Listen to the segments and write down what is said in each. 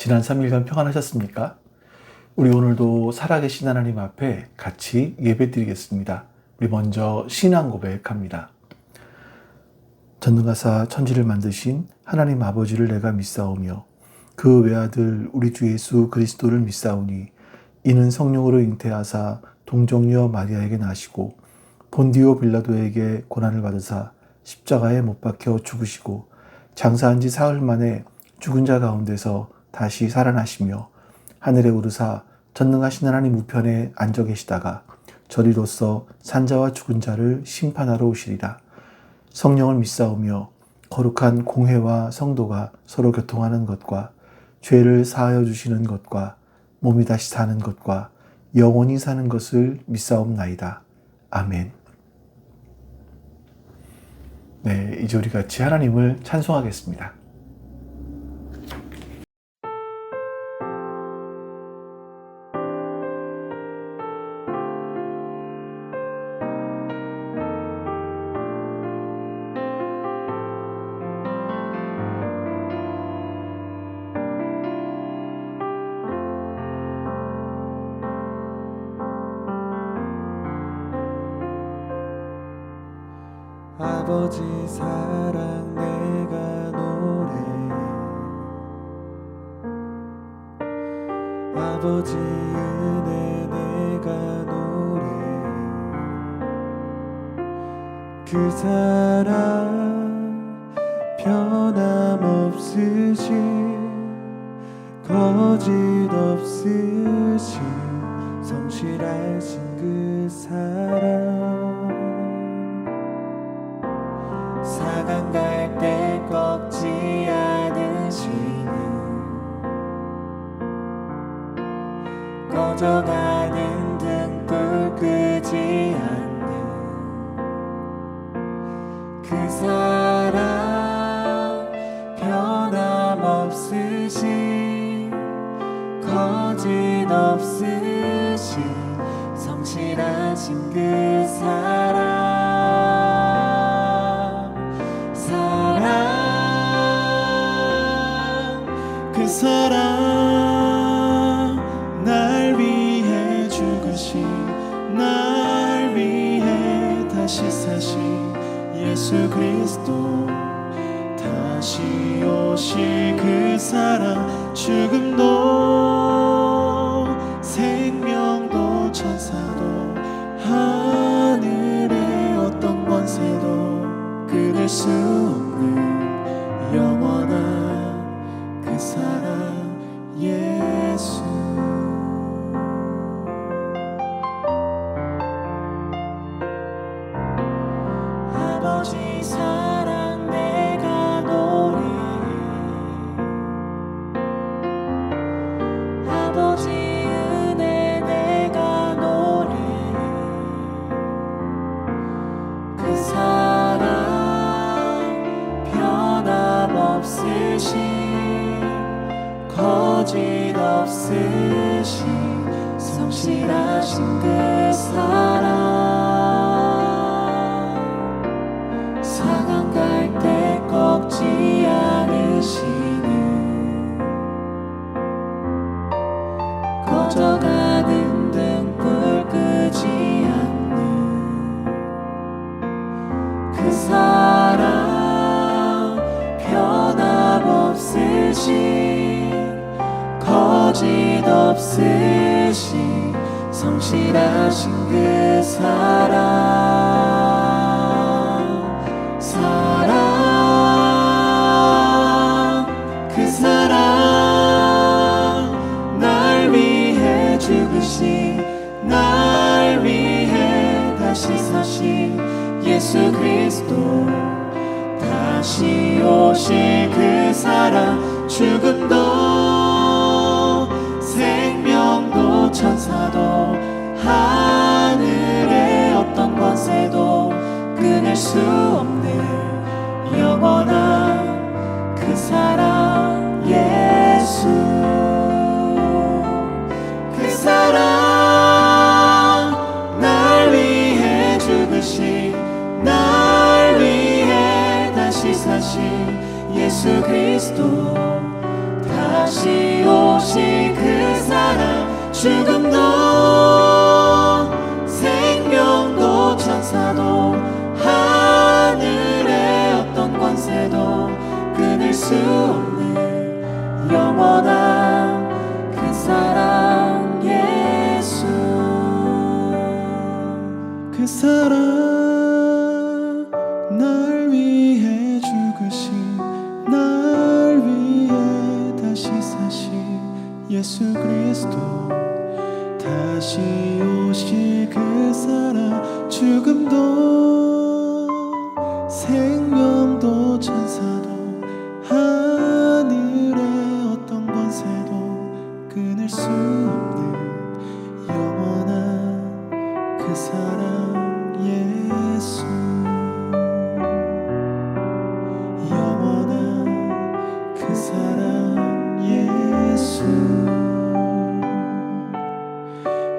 지난 3일간 평안하셨습니까? 우리 오늘도 살아계신 하나님 앞에 같이 예배드리겠습니다. 우리 먼저 신앙 고백합니다. 전능하사 천지를 만드신 하나님 아버지를 내가 믿사오며 그 외아들 우리 주 예수 그리스도를 믿사오니 이는 성령으로 잉태하사 동정녀 마리아에게 나시고 본디오 빌라도에게 고난을 받으사 십자가에 못 박혀 죽으시고 장사한 지 사흘 만에 죽은 자 가운데서 다시 살아나시며 하늘에 오르사 전능하신 하나님 우편에 앉아 계시다가 저리로서 산자와 죽은 자를 심판하러 오시리라. 성령을 믿사오며 거룩한 공회와 성도가 서로 교통하는 것과 죄를 사하여 주시는 것과 몸이 다시 사는 것과 영원히 사는 것을 믿사옵나이다. 아멘. 네, 이제 우리 같이 하나님을 찬송하겠습니다. 아버지 사랑 내가 노래 아버지 은혜 내가 노래 그 사랑 변함없으신 거짓 없으신 성실하신 그 사랑 사강 갈 때 꺾지 않으시는 꺼져가는 등불 끄지 않는 그 사랑 변함없으신 거짓 없으신 성실하신 그 사랑 그 사랑 날 위해 죽으신 날 위해 다시 사신 예수 그리스도 다시 오실 그 사랑 죽음도 생명도 천사도 하늘의 어떤 권세도 끊을 수 없는 영원한 그 사랑 예수 아버지 사랑 내가 노래 아버지 은혜 내가 노래 그 사랑 변함없으신 거짓 없으신 성실하신 그 사랑 사강 갈 때 꺾지 않으시는 꺼져가는 등불 끄지 않는 그 사랑 변함없으신 거짓 없으신 성실하신 그 사랑 그 사랑 날 위해 죽으신 날 위해 다시 사신 예수 그리스도 다시 오실 그 사랑 죽음도 생명도 천사도 하늘의 어떤 권세도 끊을 수 없는 영원한 그 사랑 예수 그 사랑 날 위해 죽으신 날 위해 다시 사신 예수 그리스도 다시 오 그 사랑 날 위해 죽으신 날 위해 다시 사신 예수 그리스도 다시 오실 그 사랑 죽음도 생명도 천사도 하늘의 어떤 권세도 끊을 수 없는 영원한 그 사랑 예수 영원한 그 사랑 예수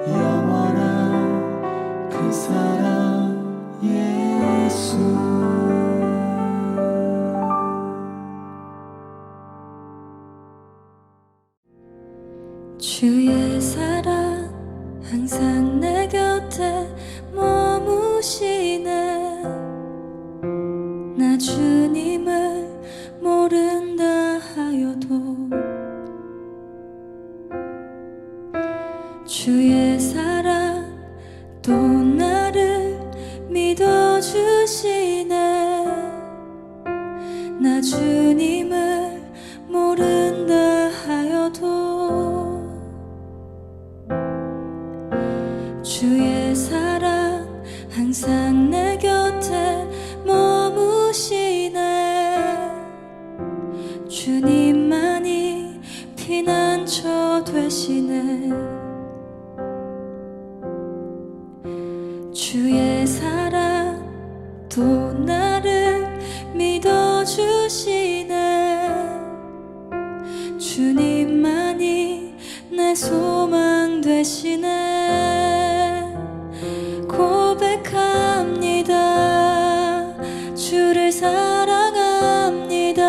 영원한 그 사랑 예수 주의 사랑 항상 내 곁에 머무시네. 나 주님을 모른다 하여도 주의 사랑 또 나를 믿어주시네. 나 주님을 모른다 하여도 주의 사랑 항상 내 곁에 머무시네. 주님만이 피난처 되시네. 주의 사랑 또 나를 믿어주시네. 주님만이 내 소망 되시네. 고백합니다. 주를 사랑합니다.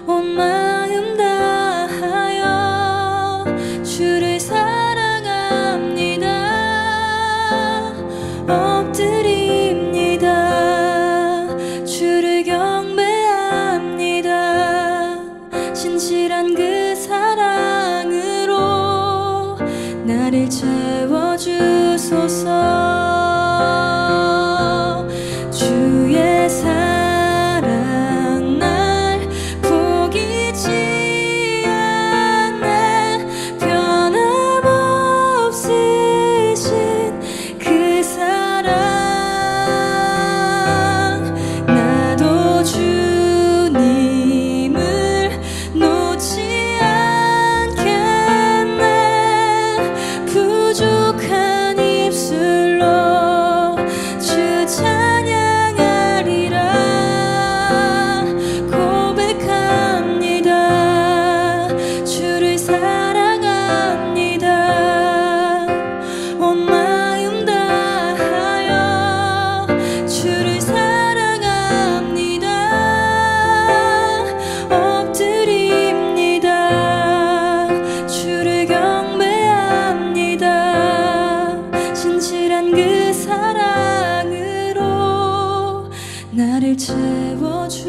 온 마음 다하여 주를 사랑합니다. 엎드립니다. 주를 경배합니다. 신실한 그 사랑으로 나를 채워주소서. 주의 사랑 날 포기치 않네. 변함없으신 그 사랑 나도 주님을 놓지 않겠네. 부족한 입술로 주 찬양하리라. 고백합니다. 주를 사랑합니다. 온 마음 다하여 주를 사랑합니다. 엎드립니다. 주를 경배합니다. 신실한 그 사랑으로 나를 채워주소서.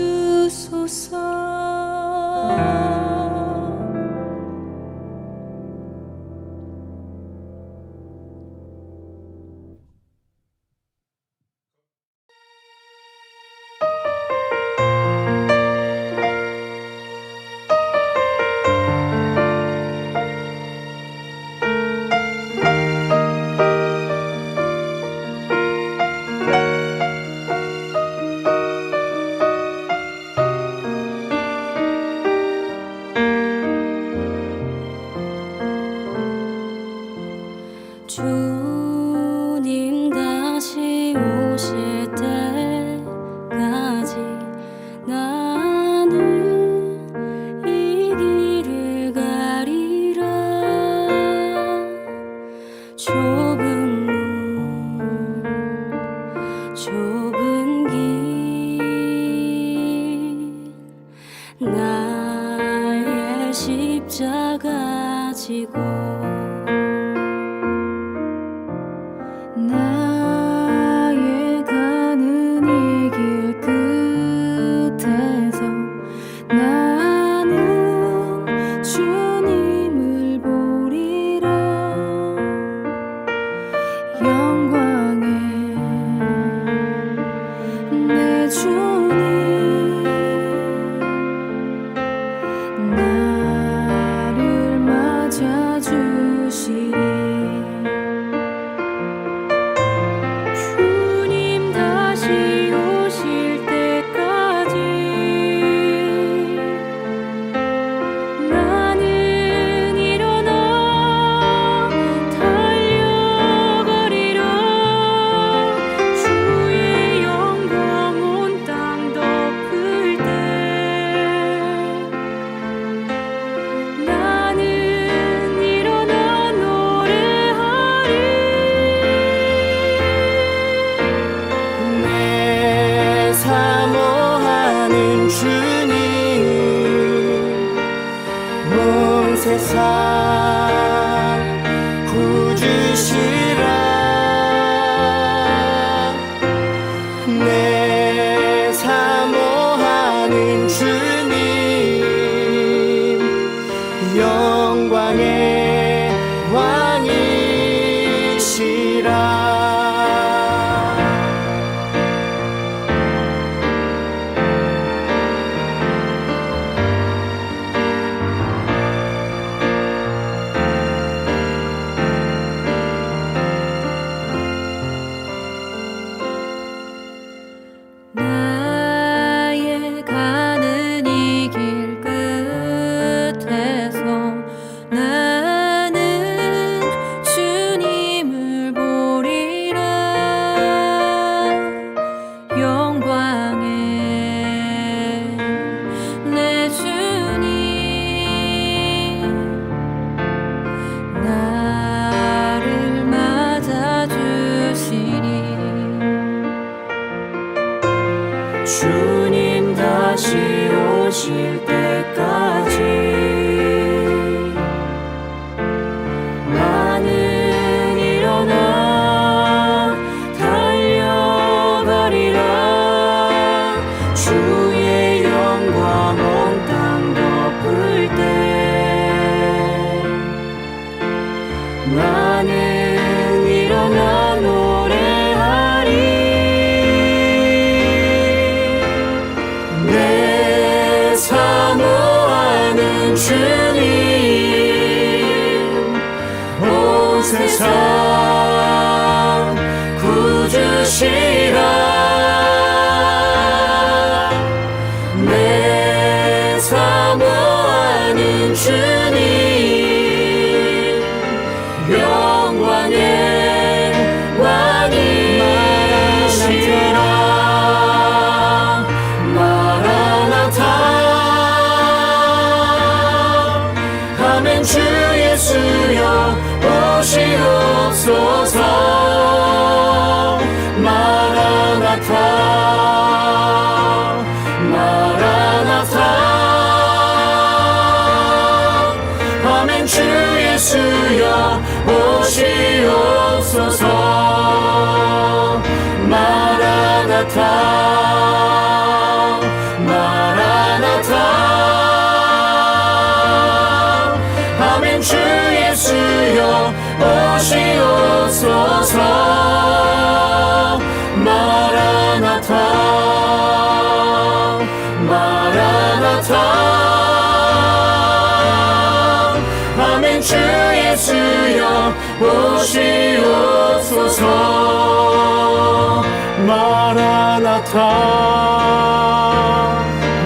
주님 다시 오실 때까지 나는 이 길을 가리라. 좁은 문 좁은 길 나의 십자가 지고 나의 가는 이 길 끝에서 나는 주님을 보리라. 내 사모하는 주님 영광의 왕이시라. 나의 가는 이 길 끝에서 나는 주님을 보리라. 영광의 내 주님 나를 맞아주시니 주님 다시 오실 때까지 나는 일어나 달려가리라. 주의 영광 온 땅 덮을 때 나는 일어나 노래하리. 내 사모하는 주님 온 세상 구주시라. 내 사모하는 주님 영광의 왕이시라. 마라나타 아멘. 주 예수여 오시옵소서. 마라나타 마라나타 아멘. 주 예수여 오시옵소서. 마라나타 마라나타 아멘. 주 예수여 오시옵소서. 마라나타 마라나타 아멘. 주 예수여 오시옵소서. 마라나타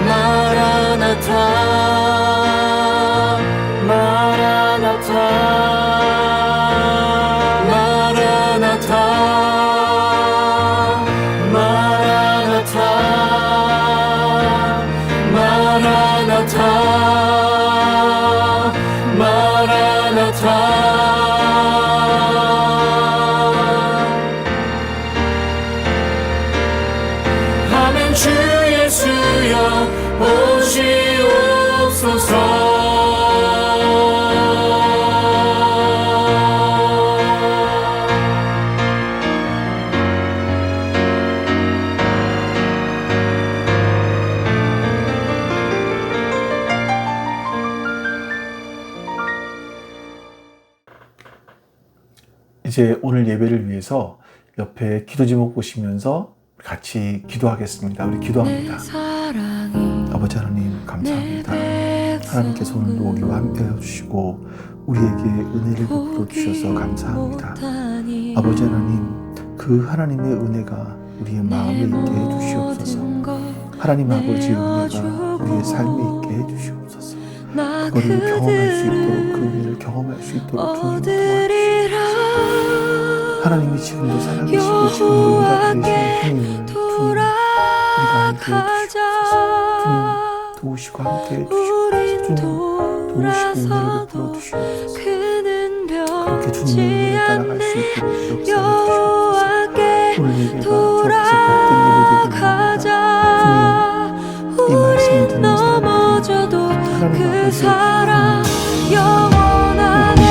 마라나타 마라나타 마라나타 마라나타 마라나타 마라나타 아멘. 주 예수여 오시옵소서. 이제 오늘 예배를 위해서 옆에 기도 제목 보시면서 같이 기도하겠습니다. 우리 기도합니다. 아버지 하나님 감사합니다. 하나님께서 오늘도 우리와 함께 해주시고 우리에게 은혜를 베풀어 주셔서 감사합니다. 아버지 하나님, 그 하나님의 은혜가 우리의 마음에 있게 해주시옵소서. 하나님 아버지의 은혜가 우리의 삶에 있게 해주시옵소서. 그거를 경험할 수 있도록, 그 은혜를 경험할 수 있도록 주님 도와주시옵소서. 하나님이 지금도 살아계시고 지금도 응답되시는 주님을 주님 우리가 알게 해주시옵소서. 주님 도우시고 함께 해주시옵소서. 주님 도우시고 은혜를 베풀어 주시옵소서. 그렇게 주님의 은혜를 따라갈 수 있도록 역사해 주시옵소서. 오늘 예배가 주 앞에서 복된 예배 되기를 원합니다. 주님 이 말씀을 듣는 사람들이 하나님 아버지의 영원하네.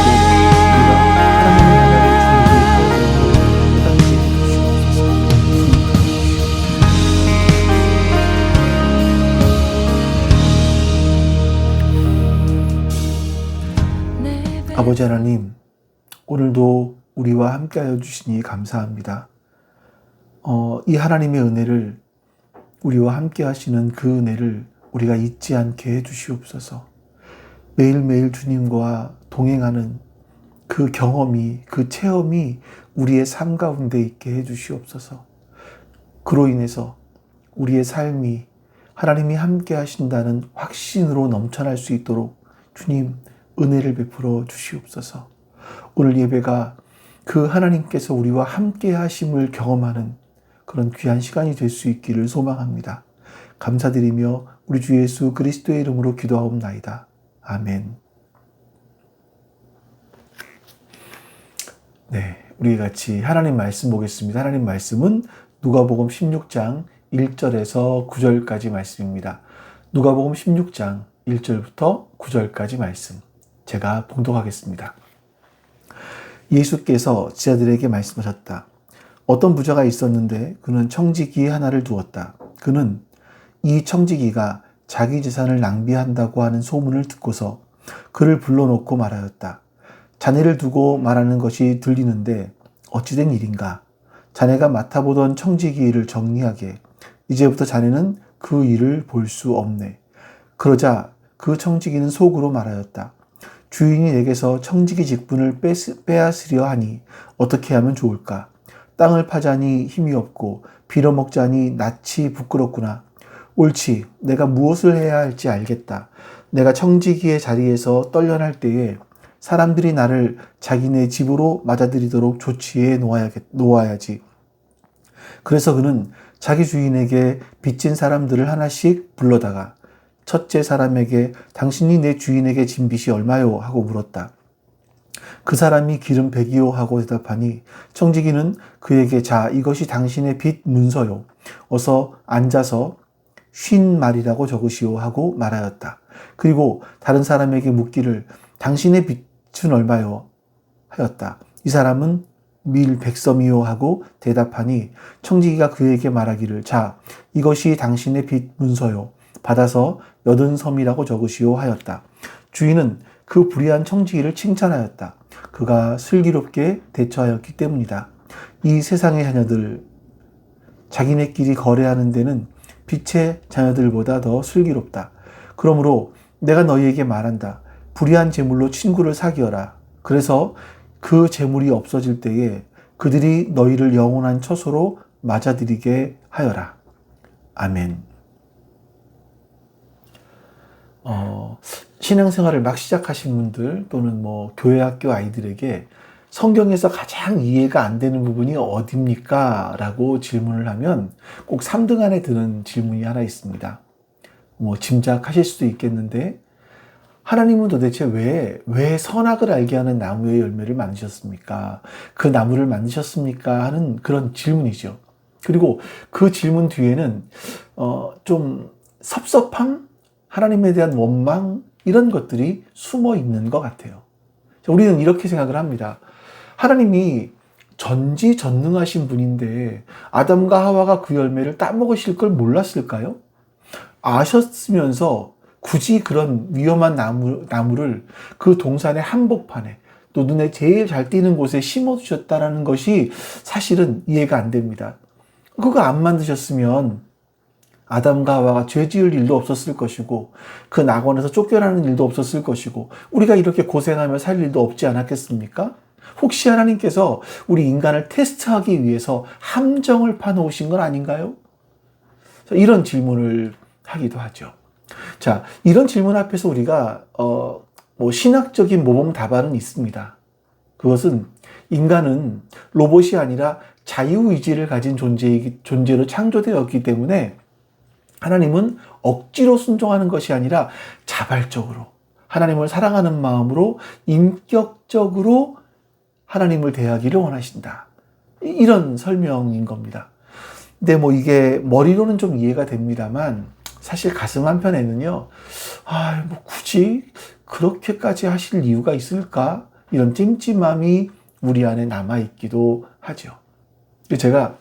우리가 하나님의 나라를 아버지 하나님, 오늘도 우리와 함께하여 주시니 감사합니다. 이 하나님의 은혜를, 우리와 함께 하시는 그 은혜를 우리가 잊지 않게 해주시옵소서. 매일매일 주님과 동행하는 그 경험이, 그 체험이 우리의 삶 가운데 있게 해주시옵소서. 그로 인해서 우리의 삶이 하나님이 함께 하신다는 확신으로 넘쳐날 수 있도록 주님 은혜를 베풀어 주시옵소서. 오늘 예배가 그 하나님께서 우리와 함께 하심을 경험하는 그런 귀한 시간이 될 수 있기를 소망합니다. 감사드리며 우리 주 예수 그리스도의 이름으로 기도하옵나이다. 아멘. 네, 우리 같이 하나님 말씀 보겠습니다. 하나님 말씀은 누가복음 16장 1절에서 9절까지 말씀입니다. 누가복음 16장 1절부터 9절까지 말씀. 제가 봉독하겠습니다. 예수께서 제자들에게 말씀하셨다. 어떤 부자가 있었는데 그는 청지기 하나를 두었다. 그는 이 청지기가 자기 재산을 낭비한다고 하는 소문을 듣고서 그를 불러놓고 말하였다. 자네를 두고 말하는 것이 들리는데 어찌된 일인가? 자네가 맡아보던 청지기 일을 정리하게. 이제부터 자네는 그 일을 볼 수 없네. 그러자 그 청지기는 속으로 말하였다. 주인이 내게서 청지기 직분을 빼앗으려 하니 어떻게 하면 좋을까? 땅을 파자니 힘이 없고 빌어먹자니 낯이 부끄럽구나. 옳지, 내가 무엇을 해야 할지 알겠다. 내가 청지기의 자리에서 떨려날 때에 사람들이 나를 자기네 집으로 맞아들이도록 조치해 놓아야지. 그래서 그는 자기 주인에게 빚진 사람들을 하나씩 불러다가 첫째 사람에게 당신이 내 주인에게 진 빚이 얼마요? 하고 물었다. 그 사람이 기름 100이요 하고 대답하니 청지기는 그에게 자, 이것이 당신의 빚 문서요. 어서 앉아서 50말이라고 적으시오 하고 말하였다. 그리고 다른 사람에게 묻기를 당신의 빚은 얼마요? 하였다. 이 사람은 밀 100섬이요 하고 대답하니 청지기가 그에게 말하기를 자, 이것이 당신의 빚 문서요. 받아서 80섬이라고 적으시오 하였다. 주인은 그 불의한 청지기를 칭찬하였다. 그가 슬기롭게 대처하였기 때문이다. 이 세상의 자녀들, 자기네끼리 거래하는 데는 빛의 자녀들보다 더 슬기롭다. 그러므로 내가 너희에게 말한다. 불의한 재물로 친구를 사귀어라. 그래서 그 재물이 없어질 때에 그들이 너희를 영원한 처소로 맞아들이게 하여라. 아멘. 신앙생활을 막 시작하신 분들 또는 교회 학교 아이들에게 성경에서 가장 이해가 안 되는 부분이 어디입니까? 라고 질문을 하면 꼭 3등 안에 드는 질문이 하나 있습니다. 짐작하실 수도 있겠는데 하나님은 도대체 왜 선악을 알게 하는 나무의 열매를 만드셨습니까? 그 나무를 만드셨습니까? 하는 그런 질문이죠. 그리고 그 질문 뒤에는 좀 섭섭함? 하나님에 대한 원망? 이런 것들이 숨어 있는 것 같아요. 우리는 이렇게 생각을 합니다. 하나님이 전지전능하신 분인데 아담과 하와가 그 열매를 따먹으실 걸 몰랐을까요? 아셨으면서 굳이 그런 위험한 나무를 그 동산의 한복판에 또 눈에 제일 잘 띄는 곳에 심어두셨다는 것이 사실은 이해가 안 됩니다. 그거 안 만드셨으면 아담과 하와가 죄 지을 일도 없었을 것이고 그 낙원에서 쫓겨나는 일도 없었을 것이고 우리가 이렇게 고생하며 살 일도 없지 않았겠습니까? 혹시 하나님께서 우리 인간을 테스트하기 위해서 함정을 파놓으신 건 아닌가요? 이런 질문을 하기도 하죠. 자, 이런 질문 앞에서 우리가 신학적인 모범 답안은 있습니다. 그것은 인간은 로봇이 아니라 자유의지를 가진 존재로 창조되었기 때문에 하나님은 억지로 순종하는 것이 아니라 자발적으로 하나님을 사랑하는 마음으로 인격적으로 하나님을 대하기를 원하신다. 이런 설명인 겁니다. 근데 이게 머리로는 좀 이해가 됩니다만 사실 가슴 한편에는요, 굳이 그렇게까지 하실 이유가 있을까? 이런 찜찜함이 우리 안에 남아있기도 하죠. 제가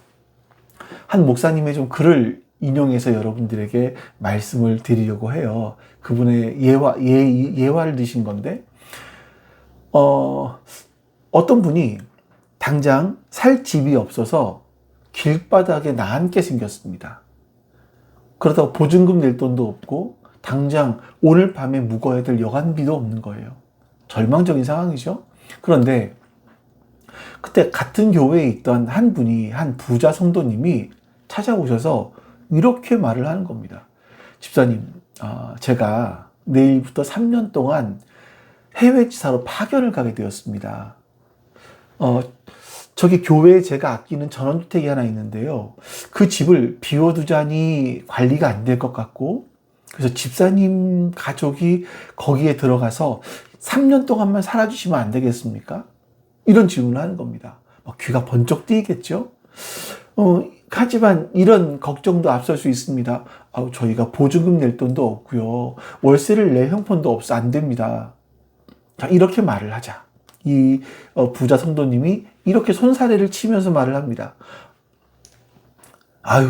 한 목사님의 좀 글을 인용해서 여러분들에게 말씀을 드리려고 해요. 그분의 예화를 드신 건데, 어떤 분이 당장 살 집이 없어서 길바닥에 나앉게 생겼습니다. 그러다가 보증금 낼 돈도 없고 당장 오늘 밤에 묵어야 될 여간비도 없는 거예요. 절망적인 상황이죠. 그런데 그때 같은 교회에 있던 한 분이, 한 부자 성도님이 찾아오셔서 이렇게 말을 하는 겁니다. 집사님, 제가 내일부터 3년 동안 해외 지사로 파견을 가게 되었습니다. 저기 교회에 제가 아끼는 전원주택이 하나 있는데요. 그 집을 비워두자니 관리가 안 될 것 같고, 그래서 집사님 가족이 거기에 들어가서 3년 동안만 살아주시면 안 되겠습니까? 이런 질문을 하는 겁니다. 귀가 번쩍 뜨이겠죠? 하지만 이런 걱정도 앞설 수 있습니다. 저희가 보증금 낼 돈도 없고요. 월세를 낼 형편도 없어 안 됩니다. 자, 이렇게 말을 하자. 이 부자 성도님이 이렇게 손사래를 치면서 말을 합니다.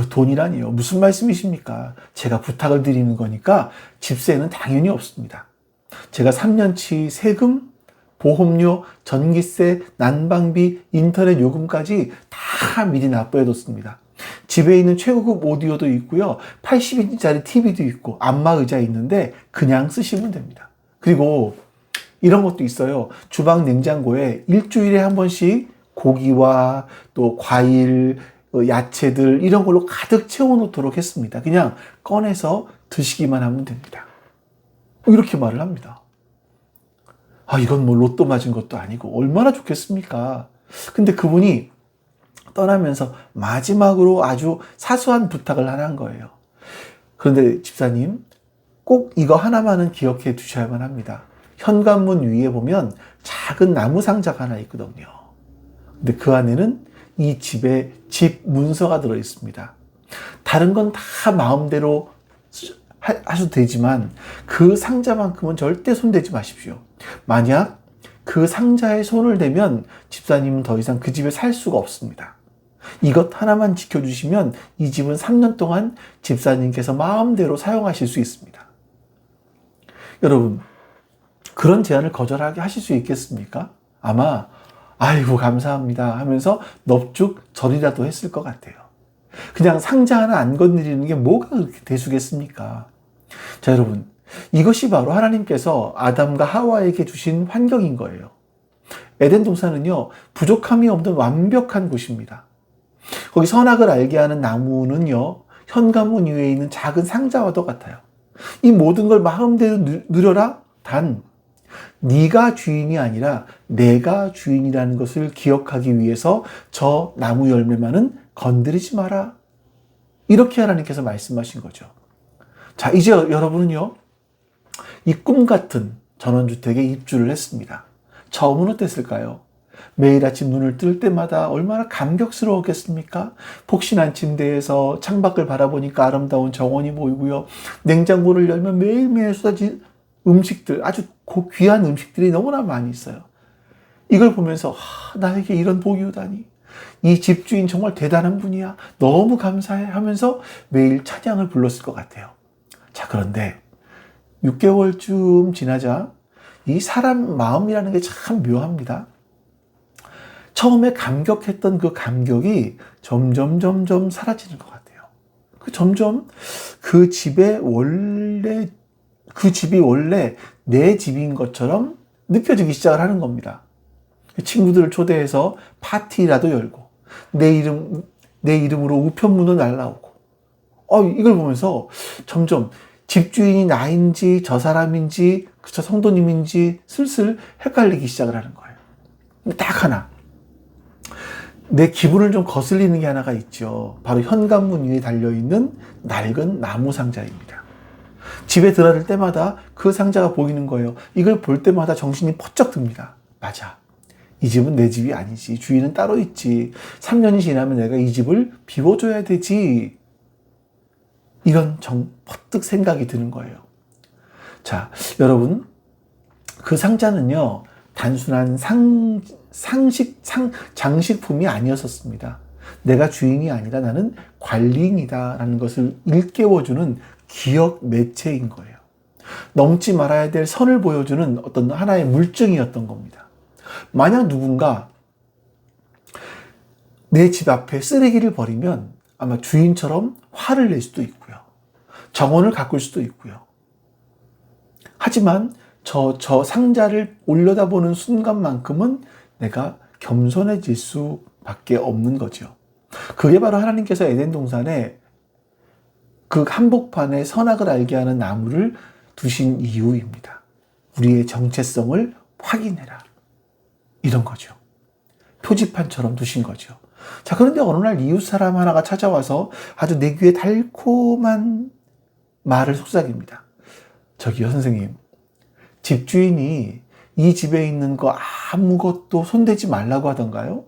돈이라니요. 무슨 말씀이십니까? 제가 부탁을 드리는 거니까 집세는 당연히 없습니다. 제가 3년치 세금, 보험료, 전기세, 난방비, 인터넷 요금까지 다 미리 납부해뒀습니다. 집에 있는 최고급 오디오도 있고요. 80인치짜리 TV도 있고 안마의자 있는데 그냥 쓰시면 됩니다. 그리고 이런 것도 있어요. 주방 냉장고에 일주일에 한 번씩 고기와 또 과일, 야채들 이런 걸로 가득 채워놓도록 했습니다. 그냥 꺼내서 드시기만 하면 됩니다. 이렇게 말을 합니다. 이건 뭐 로또 맞은 것도 아니고 얼마나 좋겠습니까? 근데 그분이 떠나면서 마지막으로 아주 사소한 부탁을 하나 한 거예요. 그런데 집사님, 꼭 이거 하나만은 기억해 두셔야만 합니다. 현관문 위에 보면 작은 나무 상자가 하나 있거든요. 근데 그 안에는 이 집에 집 문서가 들어 있습니다. 다른 건 다 마음대로 하셔도 되지만 그 상자만큼은 절대 손대지 마십시오. 만약 그 상자에 손을 대면 집사님은 더 이상 그 집에 살 수가 없습니다. 이것 하나만 지켜주시면 이 집은 3년 동안 집사님께서 마음대로 사용하실 수 있습니다. 여러분, 그런 제안을 거절하게 하실 수 있겠습니까? 아마 아이고 감사합니다 하면서 넙죽절이라도 했을 것 같아요. 그냥 상자 하나 안 건드리는 게 뭐가 그렇게 대수겠습니까? 자, 여러분, 이것이 바로 하나님께서 아담과 하와에게 주신 환경인 거예요. 에덴 동산은요, 부족함이 없는 완벽한 곳입니다. 거기 선악을 알게 하는 나무는요, 현관문 위에 있는 작은 상자와도 같아요. 이 모든 걸 마음대로 누려라. 단 네가 주인이 아니라 내가 주인이라는 것을 기억하기 위해서 저 나무 열매만은 건드리지 마라. 이렇게 하나님께서 말씀하신 거죠. 자, 이제 여러분은요, 이 꿈 같은 전원주택에 입주를 했습니다. 처음은 어땠을까요? 매일 아침 눈을 뜰 때마다 얼마나 감격스러웠겠습니까? 폭신한 침대에서 창밖을 바라보니까 아름다운 정원이 보이고요. 냉장고를 열면 매일매일 쏟아진 음식들, 아주 귀한 음식들이 너무나 많이 있어요. 이걸 보면서 나에게 이런 복이 오다니. 이 집주인 정말 대단한 분이야. 너무 감사해 하면서 매일 찬양을 불렀을 것 같아요. 자, 그런데 6개월쯤 지나자 이 사람 마음이라는 게 참 묘합니다. 처음에 감격했던 그 감격이 점점 사라지는 것 같아요. 점점 그 집이 원래 내 집인 것처럼 느껴지기 시작을 하는 겁니다. 친구들을 초대해서 파티라도 열고 내 이름으로 우편문도 날라오고 이걸 보면서 점점 집주인이 나인지 저 사람인지 저 성도님인지 슬슬 헷갈리기 시작을 하는 거예요. 딱 하나, 내 기분을 좀 거슬리는 게 하나가 있죠. 바로 현관문 위에 달려있는 낡은 나무 상자입니다. 집에 들어갈 때마다 그 상자가 보이는 거예요. 이걸 볼 때마다 정신이 퍼쩍 듭니다. 맞아, 이 집은 내 집이 아니지. 주인은 따로 있지. 3년이 지나면 내가 이 집을 비워줘야 되지. 이런 퍼뜩 생각이 드는 거예요. 자, 여러분, 그 상자는요, 단순한 장식품이 아니었었습니다. 내가 주인이 아니라 나는 관리인이다 라는 것을 일깨워주는 기억 매체인 거예요. 넘지 말아야 될 선을 보여주는 어떤 하나의 물증이었던 겁니다. 만약 누군가 내 집 앞에 쓰레기를 버리면 아마 주인처럼 화를 낼 수도 있고요. 정원을 가꿀 수도 있고요. 하지만 저 상자를 올려다보는 순간만큼은 내가 겸손해질 수밖에 없는 거죠. 그게 바로 하나님께서 에덴 동산에 그 한복판에 선악을 알게 하는 나무를 두신 이유입니다. 우리의 정체성을 확인해라. 이런 거죠. 표지판처럼 두신 거죠. 자, 그런데 어느 날 이웃 사람 하나가 찾아와서 아주 내 귀에 달콤한 말을 속삭입니다. 저기요, 선생님. 집주인이 이 집에 있는 거 아무것도 손대지 말라고 하던가요?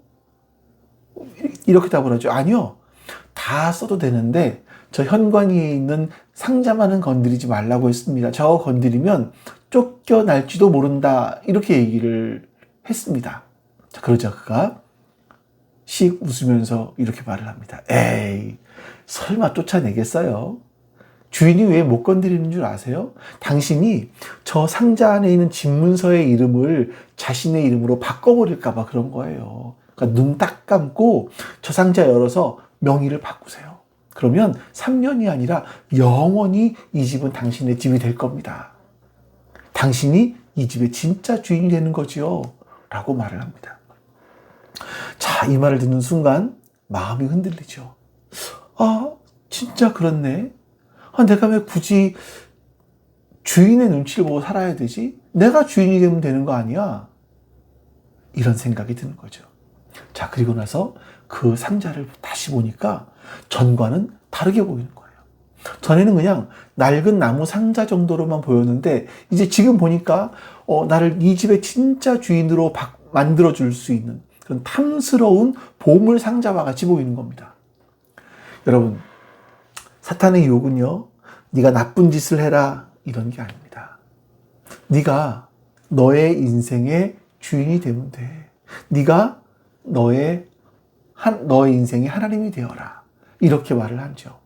이렇게 답을 하죠. 아니요. 다 써도 되는데 저 현관위에 있는 상자만은 건드리지 말라고 했습니다. 저거 건드리면 쫓겨날지도 모른다. 이렇게 얘기를 했습니다. 자, 그러자 그가 씩 웃으면서 이렇게 말을 합니다. 에이, 설마 쫓아내겠어요? 주인이 왜 못 건드리는 줄 아세요? 당신이 저 상자 안에 있는 집문서의 이름을 자신의 이름으로 바꿔버릴까봐 그런 거예요. 그러니까 눈 딱 감고 저 상자 열어서 명의를 바꾸세요. 그러면 3년이 아니라 영원히 이 집은 당신의 집이 될 겁니다. 당신이 이 집의 진짜 주인이 되는 거지요. 라고 말을 합니다. 자, 이 말을 듣는 순간 마음이 흔들리죠. 아, 진짜 그렇네. 내가 왜 굳이 주인의 눈치를 보고 살아야 되지? 내가 주인이 되면 되는 거 아니야? 이런 생각이 드는 거죠. 자, 그리고 나서 그 상자를 다시 보니까 전과는 다르게 보이는 거예요. 전에는 그냥 낡은 나무 상자 정도로만 보였는데 이제 지금 보니까 나를 이 집의 진짜 주인으로 만들어줄 수 있는 그런 탐스러운 보물 상자와 같이 보이는 겁니다. 여러분, 사탄의 유혹은요, 네가 나쁜 짓을 해라 이런 게 아닙니다. 네가 너의 인생의 주인이 되면 돼. 네가 너의 인생의 하나님이 되어라. 이렇게 말을 하죠.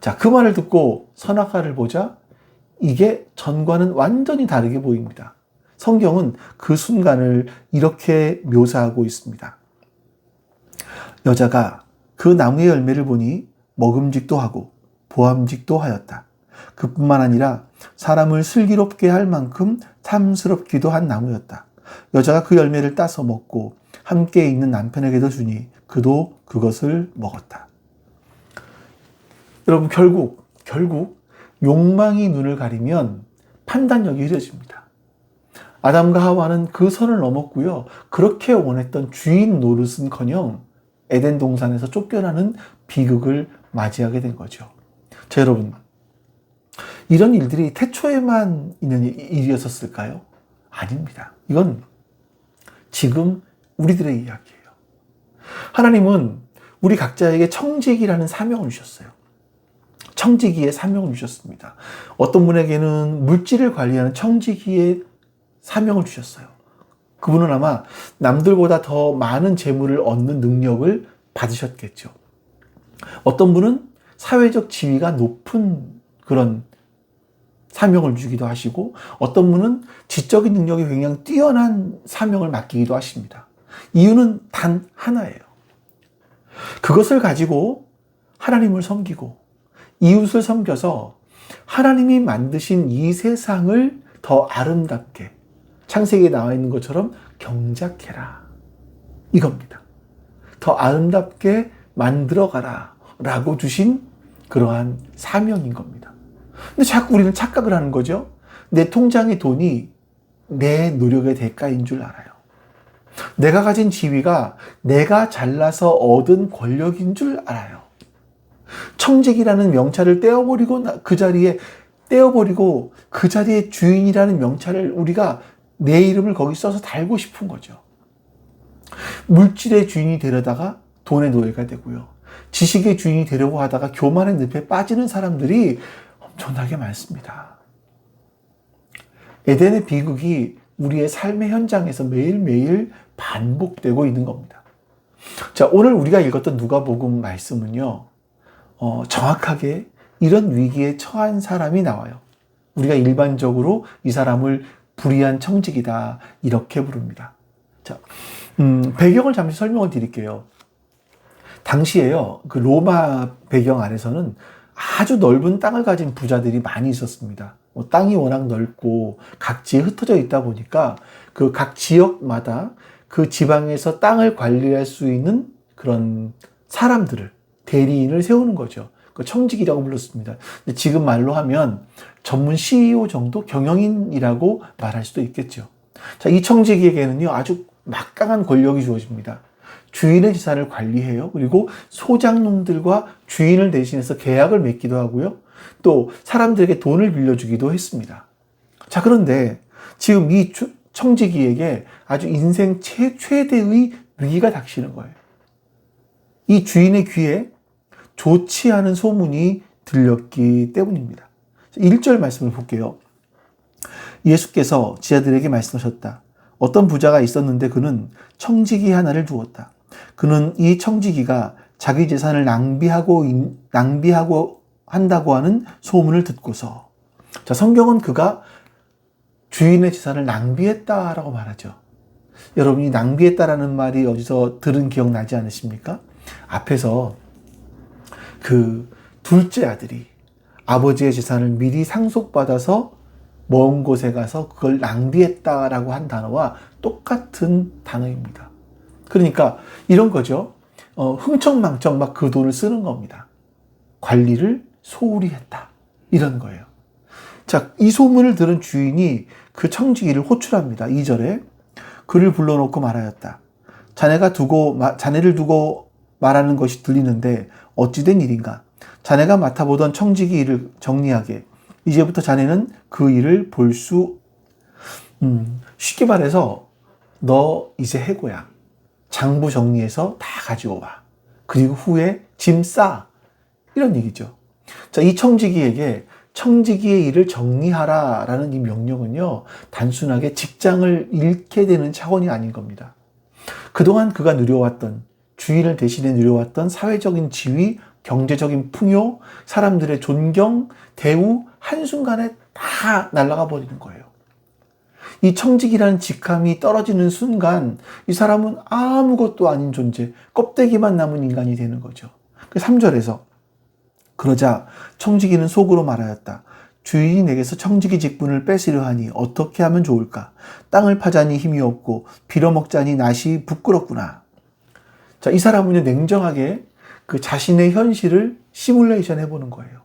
자, 그 말을 듣고 선악과를 보자 이게 전과는 완전히 다르게 보입니다. 성경은 그 순간을 이렇게 묘사하고 있습니다. 여자가 그 나무의 열매를 보니 먹음직도 하고 보암직도 하였다. 그뿐만 아니라 사람을 슬기롭게 할 만큼 탐스럽기도 한 나무였다. 여자가 그 열매를 따서 먹고 함께 있는 남편에게도 주니 그도 그것을 먹었다. 여러분, 결국 욕망이 눈을 가리면 판단력이 흐려집니다. 아담과 하와는 그 선을 넘었고요. 그렇게 원했던 주인 노릇은커녕 에덴 동산에서 쫓겨나는 비극을 맞이하게 된 거죠. 자, 여러분, 이런 일들이 태초에만 있는 일이었을까요? 아닙니다. 이건 지금 우리들의 이야기예요. 하나님은 우리 각자에게 청지기라는 사명을 주셨어요. 청지기의 사명을 주셨습니다. 어떤 분에게는 물질을 관리하는 청지기의 사명을 주셨어요. 그분은 아마 남들보다 더 많은 재물을 얻는 능력을 받으셨겠죠. 어떤 분은 사회적 지위가 높은 그런 사명을 주기도 하시고, 어떤 분은 지적인 능력이 굉장히 뛰어난 사명을 맡기기도 하십니다. 이유는 단 하나예요. 그것을 가지고 하나님을 섬기고 이웃을 섬겨서 하나님이 만드신 이 세상을 더 아름답게, 창세기에 나와 있는 것처럼 경작해라, 이겁니다. 더 아름답게 만들어가라 라고 주신 그러한 사명인 겁니다. 근데 자꾸 우리는 착각을 하는 거죠. 내 통장의 돈이 내 노력의 대가인 줄 알아요. 내가 가진 지위가 내가 잘나서 얻은 권력인 줄 알아요. 청직이라는 명찰을 떼어버리고 그 자리에 주인이라는 명찰을 우리가 내 이름을 거기 써서 달고 싶은 거죠. 물질의 주인이 되려다가 돈의 노예가 되고요. 지식의 주인이 되려고 하다가 교만의 늪에 빠지는 사람들이 엄청나게 많습니다. 에덴의 비극이 우리의 삶의 현장에서 매일매일 반복되고 있는 겁니다. 자, 오늘 우리가 읽었던 누가복음 말씀은요, 정확하게 이런 위기에 처한 사람이 나와요. 우리가 일반적으로 이 사람을 불의한 청직이다 이렇게 부릅니다. 자, 배경을 잠시 설명을 드릴게요. 당시에요, 그 로마 배경 아래서는 아주 넓은 땅을 가진 부자들이 많이 있었습니다. 땅이 워낙 넓고 각지에 흩어져 있다 보니까 그 각 지역마다 그 지방에서 땅을 관리할 수 있는 그런 사람들을, 대리인을 세우는 거죠. 그 청직이라고 불렀습니다. 근데 지금 말로 하면 전문 CEO 정도, 경영인이라고 말할 수도 있겠죠. 자, 이 청직에게는요, 아주 막강한 권력이 주어집니다. 주인의 재산을 관리해요. 그리고 소장농들과 주인을 대신해서 계약을 맺기도 하고요. 또 사람들에게 돈을 빌려주기도 했습니다. 자, 그런데 지금 이 청지기에게 아주 인생 최대의 위기가 닥치는 거예요. 이 주인의 귀에 좋지 않은 소문이 들렸기 때문입니다. 1절 말씀을 볼게요. 예수께서 제자들에게 말씀하셨다. 어떤 부자가 있었는데 그는 청지기 하나를 두었다. 그는 이 청지기가 자기 재산을 낭비하고 한다고 하는 소문을 듣고서, 자, 성경은 그가 주인의 재산을 낭비했다라고 말하죠. 여러분이 낭비했다라는 말이 어디서 들은 기억 나지 않으십니까? 앞에서 그 둘째 아들이 아버지의 재산을 미리 상속받아서 먼 곳에 가서 그걸 낭비했다라고 한 단어와 똑같은 단어입니다. 그러니까 이런 거죠. 흥청망청 막 그 돈을 쓰는 겁니다. 관리를 소홀히 했다. 이런 거예요. 자, 이 소문을 들은 주인이 그 청지기를 호출합니다. 2절에 그를 불러놓고 말하였다. 자네를 두고 말하는 것이 들리는데 어찌된 일인가? 자네가 맡아보던 청지기 일을 정리하게. 이제부터 자네는 그 일을 볼 수, 쉽게 말해서 너 이제 해고야. 장부 정리해서 다 가지고 와. 그리고 후에 짐 싸. 이런 얘기죠. 자, 이 청지기에게 청지기의 일을 정리하라라는 이 명령은요, 단순하게 직장을 잃게 되는 차원이 아닌 겁니다. 그동안 그가 누려왔던, 주인을 대신해 누려왔던 사회적인 지위, 경제적인 풍요, 사람들의 존경, 대우, 한순간에 다 날아가 버리는 거예요. 이 청직이라는 직함이 떨어지는 순간 이 사람은 아무것도 아닌 존재, 껍데기만 남은 인간이 되는 거죠. 3절에서 그러자 청지기는 속으로 말하였다. 주인이 내게서 청지기 직분을 뺏으려 하니 어떻게 하면 좋을까? 땅을 파자니 힘이 없고 빌어먹자니 낯이 부끄럽구나. 자, 이 사람은 냉정하게 그 자신의 현실을 시뮬레이션 해보는 거예요.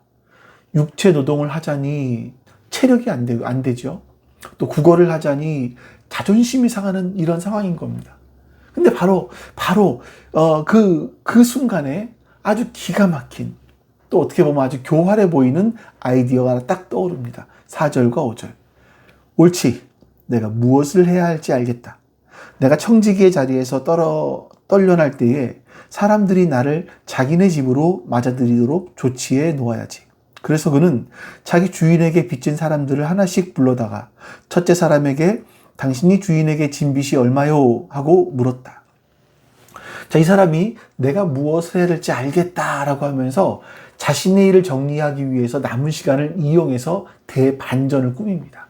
육체 노동을 하자니 체력이 안 되죠. 또 국어를 하자니 자존심이 상하는 이런 상황인 겁니다. 근데 바로 그 순간에 아주 기가 막힌, 또 어떻게 보면 아주 교활해 보이는 아이디어가 딱 떠오릅니다. 4절과 5절. 옳지. 내가 무엇을 해야 할지 알겠다. 내가 청지기의 자리에서 떨려날 때에 사람들이 나를 자기네 집으로 맞아들이도록 조치해 놓아야지. 그래서 그는 자기 주인에게 빚진 사람들을 하나씩 불러다가 첫째 사람에게 당신이 주인에게 진 빚이 얼마요? 하고 물었다. 자, 이 사람이 내가 무엇을 해야 될지 알겠다라고 하면서 자신의 일을 정리하기 위해서 남은 시간을 이용해서 대반전을 꾸밉니다.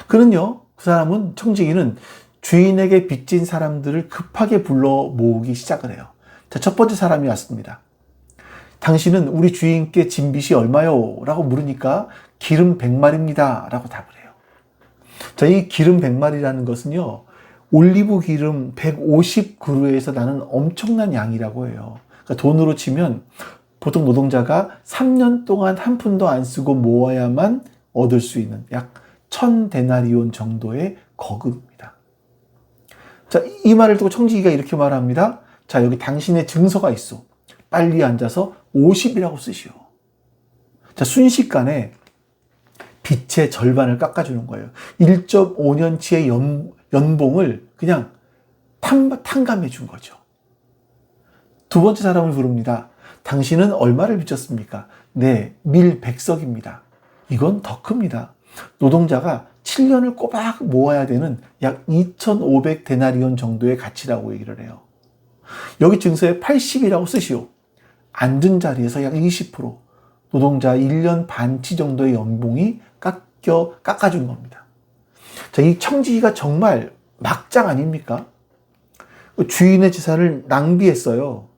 그는요, 그 사람은, 청지기는 주인에게 빚진 사람들을 급하게 불러 모으기 시작을 해요. 자, 첫 번째 사람이 왔습니다. 당신은 우리 주인께 진 빚이 얼마요? 라고 물으니까 기름 100마리입니다. 라고 답을 해요. 자, 이 기름 100마리라는 것은요, 올리브 기름 150그루에서 나는 엄청난 양이라고 해요. 그러니까 돈으로 치면 보통 노동자가 3년 동안 한 푼도 안 쓰고 모아야만 얻을 수 있는 약 1000데나리온 정도의 거금입니다. 자, 이 말을 듣고 청지기가 이렇게 말합니다. 자, 여기 당신의 증서가 있어. 빨리 앉아서 50이라고 쓰시오. 자, 순식간에 빚의 절반을 깎아주는 거예요. 1.5년치의 연봉을 그냥 탕감해 준 거죠. 두 번째 사람을 부릅니다. 당신은 얼마를 빚졌습니까? 네, 밀 100석입니다. 이건 더 큽니다. 노동자가 7년을 꼬박 모아야 되는 약 2,500데나리온 정도의 가치라고 얘기를 해요. 여기 증서에 80이라고 쓰시오. 앉은 자리에서 약 20%, 노동자 1년 반치 정도의 연봉이 깎아준 겁니다. 자, 이 청지기가 정말 막장 아닙니까? 주인의 재산을 낭비했어요.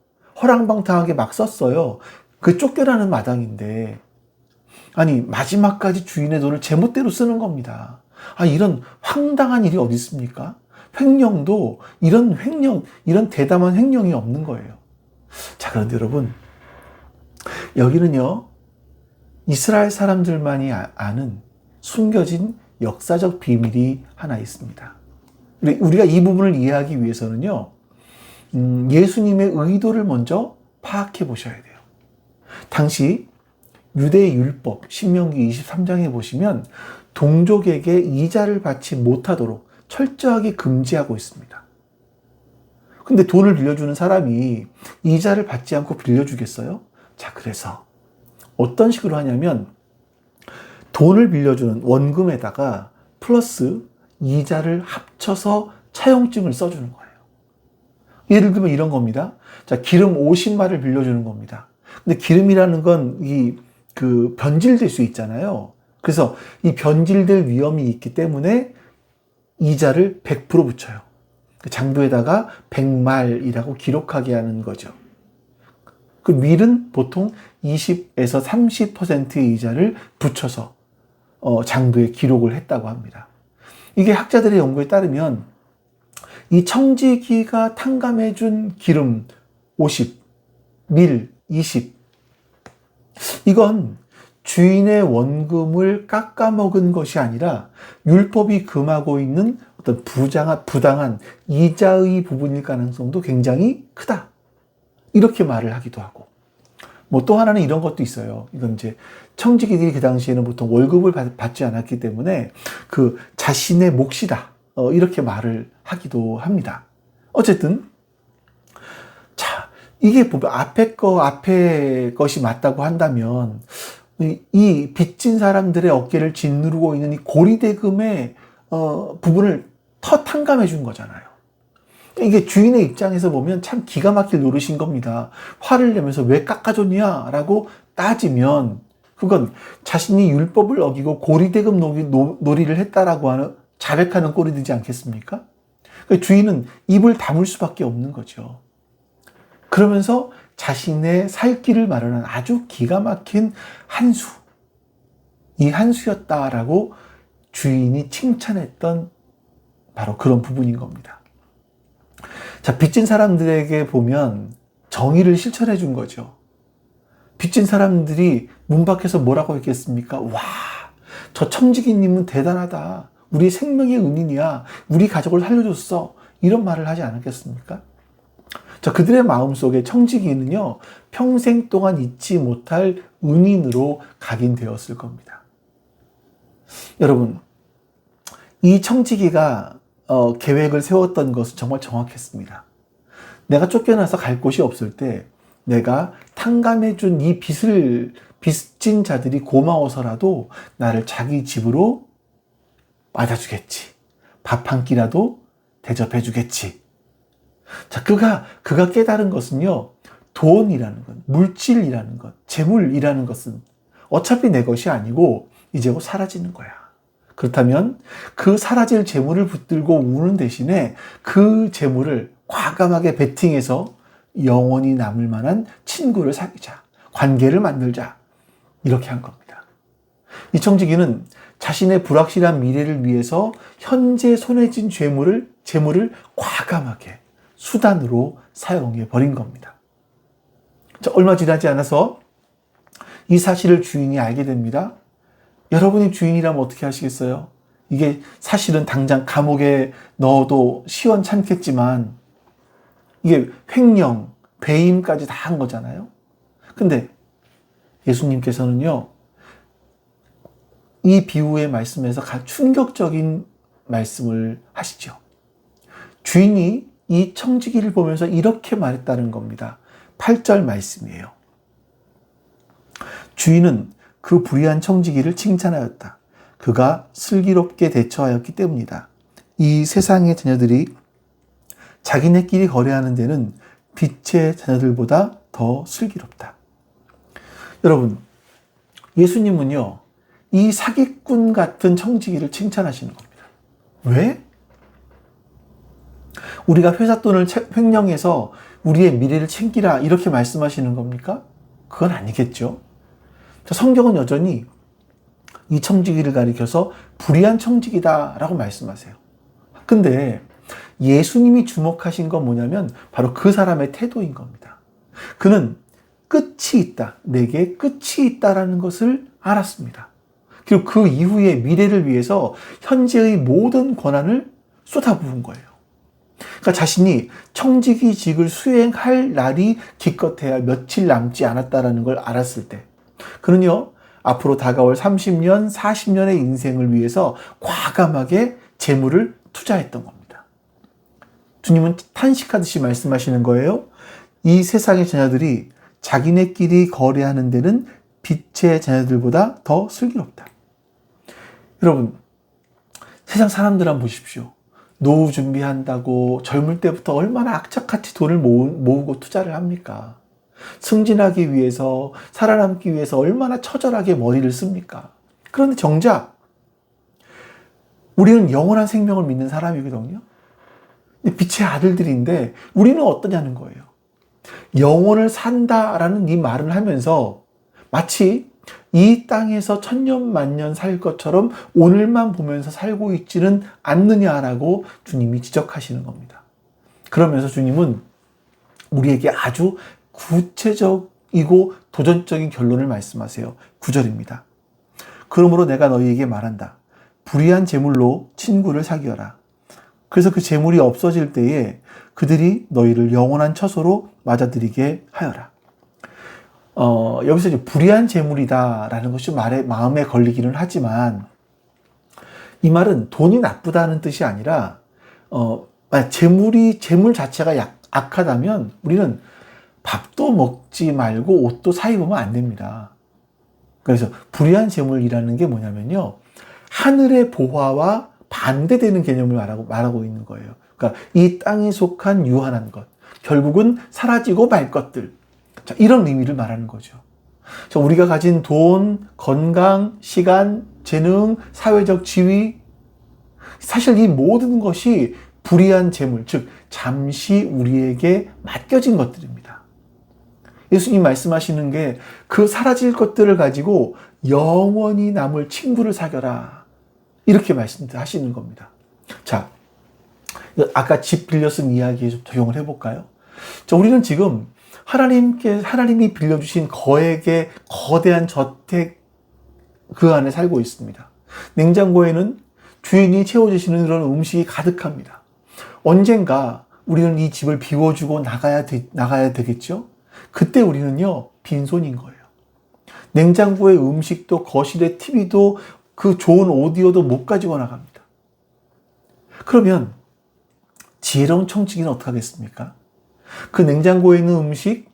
허랑방탕하게 막 썼어요. 그 쫓겨나는 마당인데, 아니, 마지막까지 주인의 돈을 제멋대로 쓰는 겁니다. 이런 황당한 일이 어디 있습니까? 횡령도 이런 이런 대담한 횡령이 없는 거예요. 자, 그런데 여러분, 여기는요, 이스라엘 사람들만이 아는 숨겨진 역사적 비밀이 하나 있습니다. 우리가 이 부분을 이해하기 위해서는요, 예수님의 의도를 먼저 파악해 보셔야 돼요. 당시 유대 율법 신명기 23장에 보시면 동족에게 이자를 받지 못하도록 철저하게 금지하고 있습니다. 근데 돈을 빌려주는 사람이 이자를 받지 않고 빌려주겠어요? 자, 그래서 어떤 식으로 하냐면 돈을 빌려주는 원금에다가 플러스 이자를 합쳐서 차용증을 써주는 거예요. 예를 들면 이런 겁니다. 자, 기름 50마를 빌려주는 겁니다. 근데 기름이라는 건 변질될 수 있잖아요. 그래서 이 변질될 위험이 있기 때문에 이자를 100% 붙여요. 장부에다가 100말이라고 기록하게 하는 거죠. 그 밀은 보통 20에서 30%의 이자를 붙여서 장부에 기록을 했다고 합니다. 이게 학자들의 연구에 따르면 이 청지기가 탕감해준 기름 50, 밀 20, 이건 주인의 원금을 깎아먹은 것이 아니라 율법이 금하고 있는 어떤 부당한 이자의 부분일 가능성도 굉장히 크다. 이렇게 말을 하기도 하고. 또 하나는 이런 것도 있어요. 이건 이제 청지기들이 그 당시에는 보통 월급을 받지 않았기 때문에 그 자신의 몫이다. 이렇게 말을 하기도 합니다. 어쨌든, 자, 이게 앞에 것이 맞다고 한다면, 이 빚진 사람들의 어깨를 짓누르고 있는 이 고리대금의 부분을 더 탕감해 준 거잖아요. 이게 주인의 입장에서 보면 참 기가 막힐 노릇인 겁니다. 화를 내면서 왜 깎아줬냐라고 따지면 그건 자신이 율법을 어기고 고리대금 놀이를 했다라고 하는 자백하는 꼴이 되지 않겠습니까? 그러니까 주인은 입을 다물 수밖에 없는 거죠. 그러면서 자신의 살 길을 마련한 아주 기가 막힌 한수, 이 한수였다라고 주인이 칭찬했던 바로 그런 부분인 겁니다. 자, 빚진 사람들에게 보면 정의를 실천해 준 거죠. 빚진 사람들이 문 밖에서 뭐라고 했겠습니까? 와, 저 청지기님은 대단하다. 우리 생명의 은인이야. 우리 가족을 살려줬어. 이런 말을 하지 않았겠습니까? 자, 그들의 마음속에 청지기는요, 평생 동안 잊지 못할 은인으로 각인되었을 겁니다. 여러분, 이 청지기가 계획을 세웠던 것은 정말 정확했습니다. 내가 쫓겨나서 갈 곳이 없을 때 내가 탕감해준 이 빚진 자들이 고마워서라도 나를 자기 집으로 맞아주겠지. 밥 한 끼라도 대접해주겠지. 자, 그가 깨달은 것은요, 돈이라는 것, 물질이라는 것, 재물이라는 것은 어차피 내 것이 아니고 이제 곧 사라지는 거야. 그렇다면 그 사라질 재물을 붙들고 우는 대신에 그 재물을 과감하게 베팅해서 영원히 남을 만한 친구를 사귀자. 관계를 만들자. 이렇게 한 겁니다. 이 청지기는 자신의 불확실한 미래를 위해서 현재 손에 쥔 재물을 과감하게 수단으로 사용해 버린 겁니다. 자, 얼마 지나지 않아서 이 사실을 주인이 알게 됩니다. 여러분이 주인이라면 어떻게 하시겠어요? 이게 사실은 당장 감옥에 넣어도 시원찮겠지만 이게 횡령, 배임까지 다 한 거잖아요. 근데 예수님께서는요, 이 비유의 말씀에서 충격적인 말씀을 하시죠. 주인이 이 청지기를 보면서 이렇게 말했다는 겁니다. 8절 말씀이에요. 주인은 그 불의한 청지기를 칭찬하였다. 그가 슬기롭게 대처하였기 때문이다. 이 세상의 자녀들이 자기네끼리 거래하는 데는 빛의 자녀들보다 더 슬기롭다. 여러분, 예수님은요, 이 사기꾼 같은 청지기를 칭찬하시는 겁니다. 왜? 우리가 회사 돈을 횡령해서 우리의 미래를 챙기라 이렇게 말씀하시는 겁니까? 그건 아니겠죠. 성경은 여전히 이 청지기를 가리켜서 불의한 청지기다라고 말씀하세요. 근데 예수님이 주목하신 건 뭐냐면 바로 그 사람의 태도인 겁니다. 그는 끝이 있다, 내게 끝이 있다라는 것을 알았습니다. 그리고 그 이후의 미래를 위해서 현재의 모든 권한을 쏟아부은 거예요. 그러니까 자신이 청지기직을 수행할 날이 기껏해야 며칠 남지 않았다라는 걸 알았을 때 그는요, 앞으로 다가올 30년, 40년의 인생을 위해서 과감하게 재물을 투자했던 겁니다. 주님은 탄식하듯이 말씀하시는 거예요. 이 세상의 자녀들이 자기네끼리 거래하는 데는 빛의 자녀들보다 더 슬기롭다. 여러분, 세상 사람들 한번 보십시오. 노후 준비한다고 젊을 때부터 얼마나 악착같이 돈을 모으고 투자를 합니까? 승진하기 위해서, 살아남기 위해서 얼마나 처절하게 머리를 씁니까? 그런데 정작 우리는 영원한 생명을 믿는 사람이거든요. 근데 빛의 아들들인데 우리는 어떠냐는 거예요. 영원을 산다라는 이 말을 하면서 마치 이 땅에서 천년 만년 살 것처럼 오늘만 보면서 살고 있지는 않느냐라고 주님이 지적하시는 겁니다. 그러면서 주님은 우리에게 아주 구체적이고 도전적인 결론을 말씀하세요. 9절입니다. 그러므로 내가 너희에게 말한다. 불의한 재물로 친구를 사귀어라. 그래서 그 재물이 없어질 때에 그들이 너희를 영원한 처소로 맞아들이게 하여라. 여기서 이제 불의한 재물이다라는 것이 마음에 걸리기는 하지만 이 말은 돈이 나쁘다는 뜻이 아니라 재물 자체가 악하다면 우리는 밥도 먹지 말고 옷도 사 입으면 안 됩니다. 그래서 불의한 재물이라는 게 뭐냐면요, 하늘의 보화와 반대되는 개념을 말하고 있는 거예요. 그러니까 이 땅에 속한 유한한 것, 결국은 사라지고 말 것들, 자, 이런 의미를 말하는 거죠. 자, 우리가 가진 돈, 건강, 시간, 재능, 사회적 지위, 사실 이 모든 것이 불의한 재물, 즉 잠시 우리에게 맡겨진 것들입니다. 예수님 말씀하시는 게 그 사라질 것들을 가지고 영원히 남을 친구를 사귀어라, 이렇게 말씀하시는 겁니다. 자, 아까 집 빌려 쓴 이야기에 좀 적용을 해볼까요? 자, 우리는 지금 하나님이 빌려주신 거액의 거대한 저택 그 안에 살고 있습니다. 냉장고에는 주인이 채워주시는 그런 음식이 가득합니다. 언젠가 우리는 이 집을 비워주고 나가야 되겠죠? 그때 우리는요, 빈손인 거예요. 냉장고에 음식도 거실에 TV도 그 좋은 오디오도 못 가지고 나갑니다. 그러면 지혜로운 청지기는 어떻게 하겠습니까? 그 냉장고에 있는 음식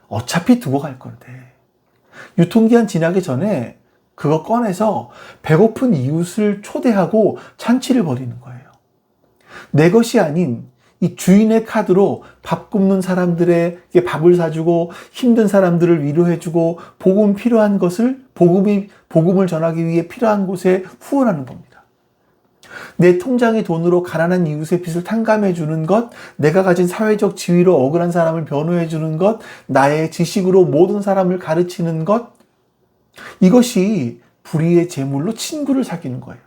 어차피 두고 갈 건데 유통기한 지나기 전에 그거 꺼내서 배고픈 이웃을 초대하고 잔치를 벌이는 거예요. 내 것이 아닌 이 주인의 카드로 밥 굶는 사람들에게 밥을 사주고 힘든 사람들을 위로해주고 복음을 전하기 위해 필요한 곳에 후원하는 겁니다. 내 통장의 돈으로 가난한 이웃의 빚을 탕감해 주는 것, 내가 가진 사회적 지위로 억울한 사람을 변호해 주는 것, 나의 지식으로 모든 사람을 가르치는 것, 이것이 불의의 재물로 친구를 사귀는 거예요.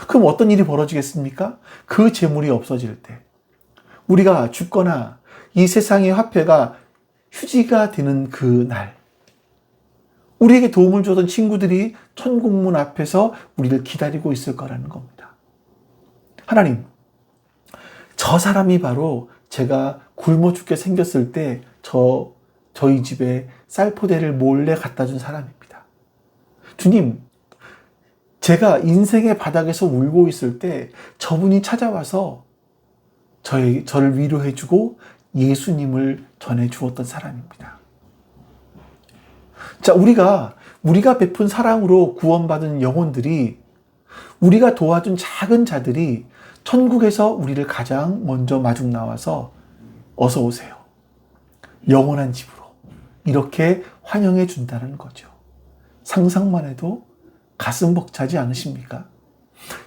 그럼 어떤 일이 벌어지겠습니까? 그 재물이 없어질 때 우리가 죽거나 이 세상의 화폐가 휴지가 되는 그 날, 우리에게 도움을 주던 친구들이 천국문 앞에서 우리를 기다리고 있을 거라는 겁니다. 하나님, 저 사람이 바로 제가 굶어 죽게 생겼을 때 저희 집에 쌀포대를 몰래 갖다 준 사람입니다. 주님, 제가 인생의 바닥에서 울고 있을 때 저분이 찾아와서 저를 위로해주고 예수님을 전해주었던 사람입니다. 자, 우리가 베푼 사랑으로 구원받은 영혼들이, 우리가 도와준 작은 자들이 천국에서 우리를 가장 먼저 마중 나와서 어서 오세요, 영원한 집으로, 이렇게 환영해 준다는 거죠. 상상만 해도 가슴 벅차지 않으십니까?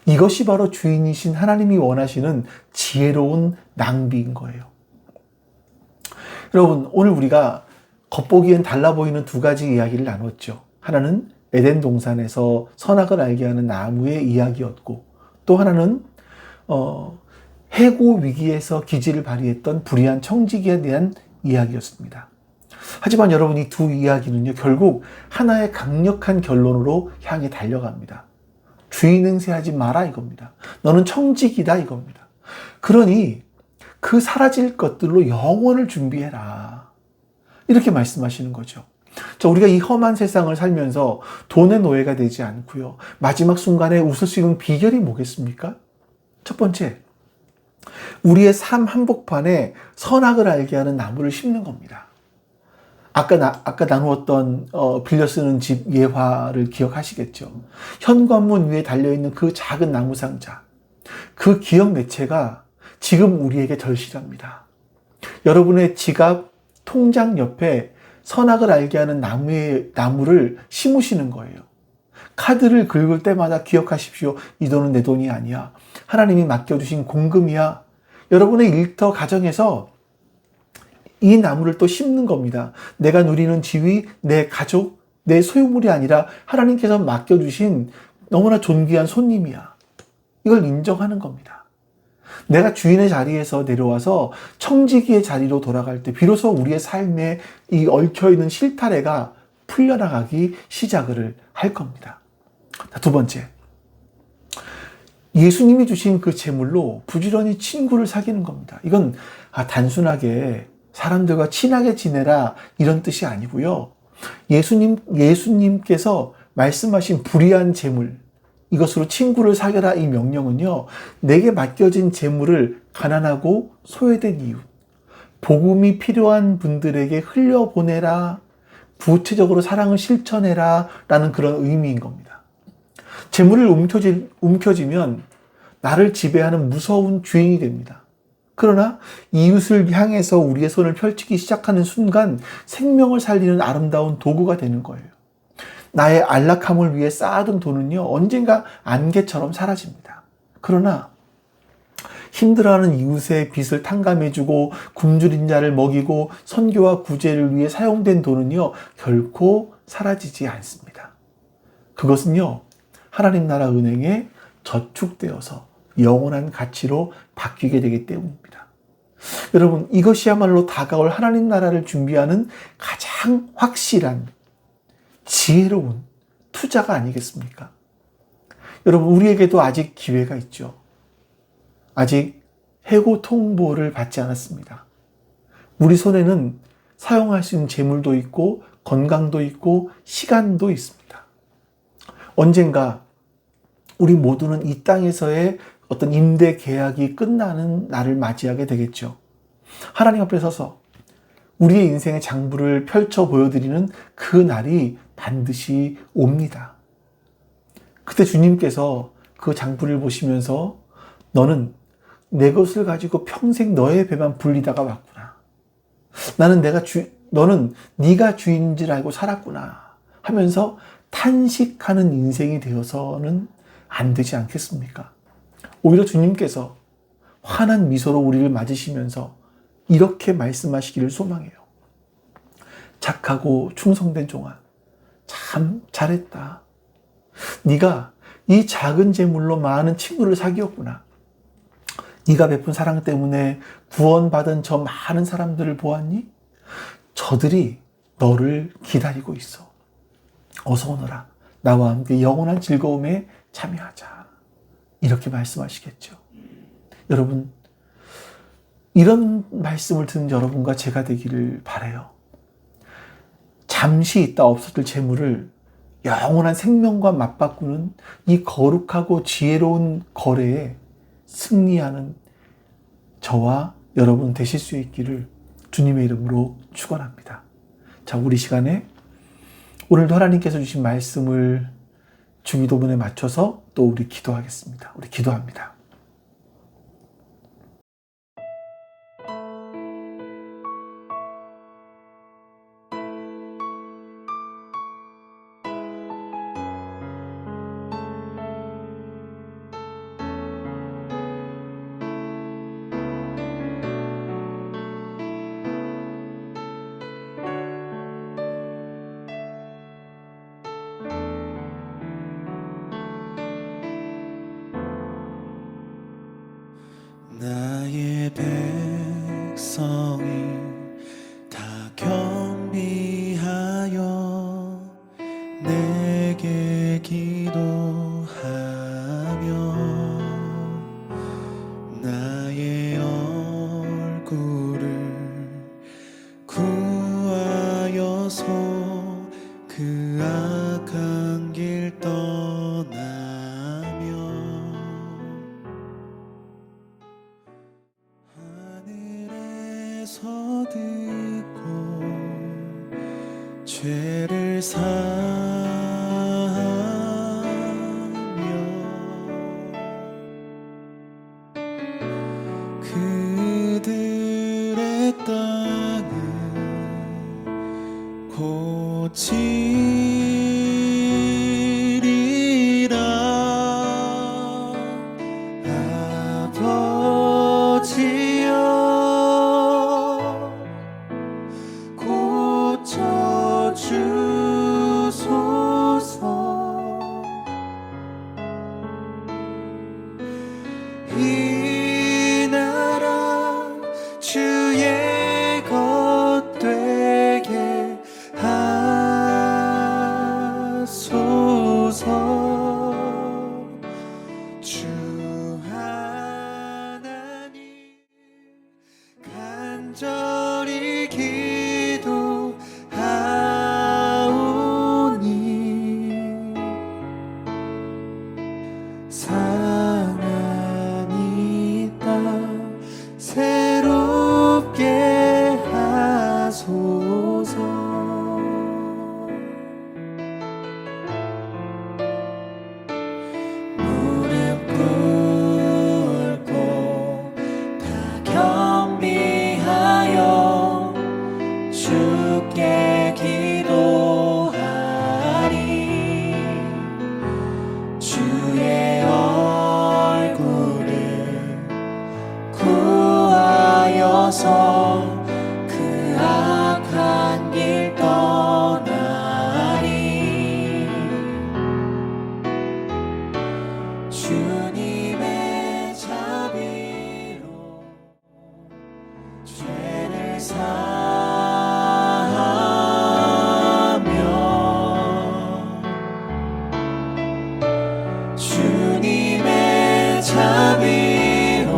이것이 바로 주인이신 하나님이 원하시는 지혜로운 낭비인 거예요. 여러분, 오늘 우리가 겉보기엔 달라 보이는 두 가지 이야기를 나눴죠. 하나는 에덴 동산에서 선악을 알게 하는 나무의 이야기였고, 또 하나는 해고 위기에서 기지를 발휘했던 불의한 청지기에 대한 이야기였습니다. 하지만 여러분, 이 두 이야기는요, 결국 하나의 강력한 결론으로 향해 달려갑니다. 주인 행세하지 마라 이겁니다. 너는 청지기다 이겁니다. 그러니 그 사라질 것들로 영혼을 준비해라. 이렇게 말씀하시는 거죠. 자, 우리가 이 험한 세상을 살면서 돈의 노예가 되지 않고요. 마지막 순간에 웃을 수 있는 비결이 뭐겠습니까? 첫 번째, 우리의 삶 한복판에 선악을 알게 하는 나무를 심는 겁니다. 아까 나누었던 빌려 쓰는 집 예화를 기억하시겠죠? 현관문 위에 달려있는 그 작은 나무 상자, 그 기억 매체가 지금 우리에게 절실합니다. 여러분의 지갑, 통장 옆에 선악을 알게 하는 나무를 심으시는 거예요. 카드를 긁을 때마다 기억하십시오. 이 돈은 내 돈이 아니야. 하나님이 맡겨주신 공금이야. 여러분의 일터 가정에서 이 나무를 또 심는 겁니다. 내가 누리는 지위, 내 가족, 내 소유물이 아니라 하나님께서 맡겨주신 너무나 존귀한 손님이야. 이걸 인정하는 겁니다. 내가 주인의 자리에서 내려와서 청지기의 자리로 돌아갈 때 비로소 우리의 삶에 이 얽혀있는 실타래가 풀려나가기 시작을 할 겁니다. 두 번째, 예수님이 주신 그 재물로 부지런히 친구를 사귀는 겁니다. 이건 단순하게 사람들과 친하게 지내라 이런 뜻이 아니고요. 예수님께서 말씀하신 불의한 재물, 이것으로 친구를 사귀라 이 명령은요, 내게 맡겨진 재물을 가난하고 소외된 이웃, 복음이 필요한 분들에게 흘려보내라, 구체적으로 사랑을 실천해라 라는 그런 의미인 겁니다. 재물을 움켜쥐면 나를 지배하는 무서운 주인이 됩니다. 그러나 이웃을 향해서 우리의 손을 펼치기 시작하는 순간 생명을 살리는 아름다운 도구가 되는 거예요. 나의 안락함을 위해 쌓아둔 돈은요, 언젠가 안개처럼 사라집니다. 그러나 힘들어하는 이웃의 빚을 탕감해주고 굶주린 자를 먹이고 선교와 구제를 위해 사용된 돈은요, 결코 사라지지 않습니다. 그것은요, 하나님 나라 은행에 저축되어서 영원한 가치로 바뀌게 되기 때문입니다. 여러분, 이것이야말로 다가올 하나님 나라를 준비하는 가장 확실한 지혜로운 투자가 아니겠습니까? 여러분, 우리에게도 아직 기회가 있죠. 아직 해고 통보를 받지 않았습니다. 우리 손에는 사용할 수 있는 재물도 있고 건강도 있고 시간도 있습니다. 언젠가 우리 모두는 이 땅에서의 어떤 임대 계약이 끝나는 날을 맞이하게 되겠죠. 하나님 앞에 서서 우리의 인생의 장부를 펼쳐 보여드리는 그 날이 반드시 옵니다. 그때 주님께서 그 장부를 보시면서 너는 내 것을 가지고 평생 너의 배만 불리다가 왔구나. 너는 네가 주인인 줄 알고 살았구나 하면서 탄식하는 인생이 되어서는 안 되지 않겠습니까? 오히려 주님께서 환한 미소로 우리를 맞으시면서 이렇게 말씀하시기를 소망해요. 착하고 충성된 종아, 참 잘했다. 네가 이 작은 재물로 많은 친구를 사귀었구나. 네가 베푼 사랑 때문에 구원받은 저 많은 사람들을 보았니? 저들이 너를 기다리고 있어. 어서 오너라. 나와 함께 영원한 즐거움에 참여하자. 이렇게 말씀하시겠죠. 여러분, 이런 말씀을 듣는 여러분과 제가 되기를 바라요. 잠시 있다 없어질 재물을 영원한 생명과 맞바꾸는 이 거룩하고 지혜로운 거래에 승리하는 저와 여러분 되실 수 있기를 주님의 이름으로 축원합니다. 자, 우리 시간에 오늘도 하나님께서 주신 말씀을 주기도문에 맞춰서 또 우리 기도하겠습니다. 우리 기도합니다. 말씀에서 듣고 죄를 사하며 그들의 땅을 고치리라. 아버지여 고쳐주소서. 이 나라 주의 것 되게 하소서. 주 하나님 간절히 기도하오니 상한 이 땅 새롭게 하소서. 무릎 꿇고 다 경비하여 주께 기도하리. 주의 얼굴을 구하여서 그 악한 길 떠나리. 주님의 자비로 죄를 사하며 주님의 자비로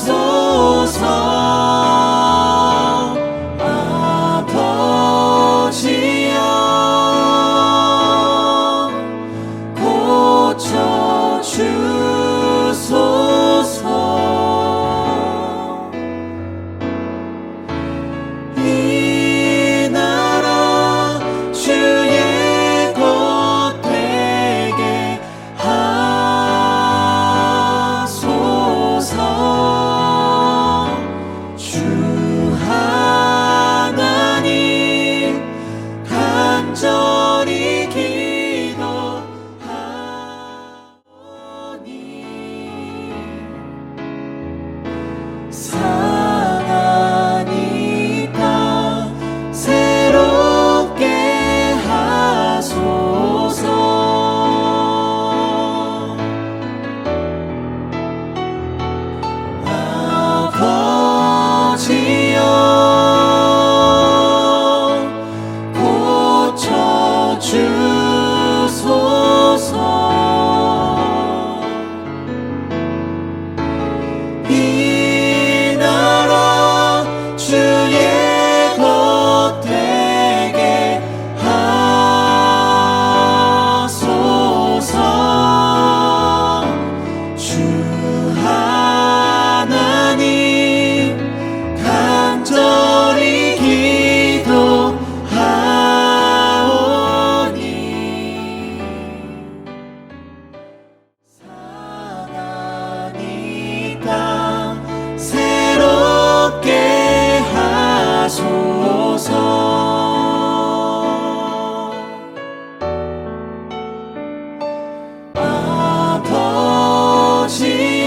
임하소서. 아버지여 고쳐주소서. 이 나라 주의 것 되게 하소서. 주 하나님 간절히 기도하오니 상한 이 땅 새롭게 하소서. 아버지여 고쳐주소서. 이 나라 주의 것 되게 하소서. 주 하나님 간절히 기도하오니 상한 이 땅 새롭게 하소서. 아버지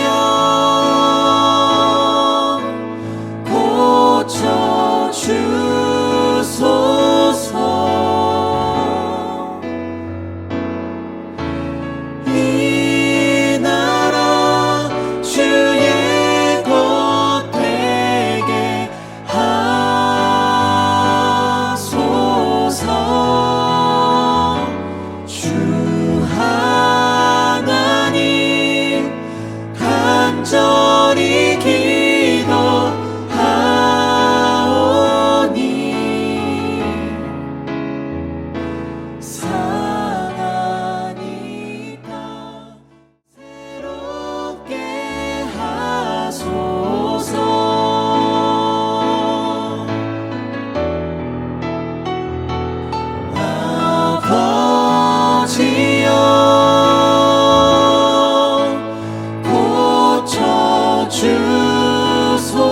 주소서.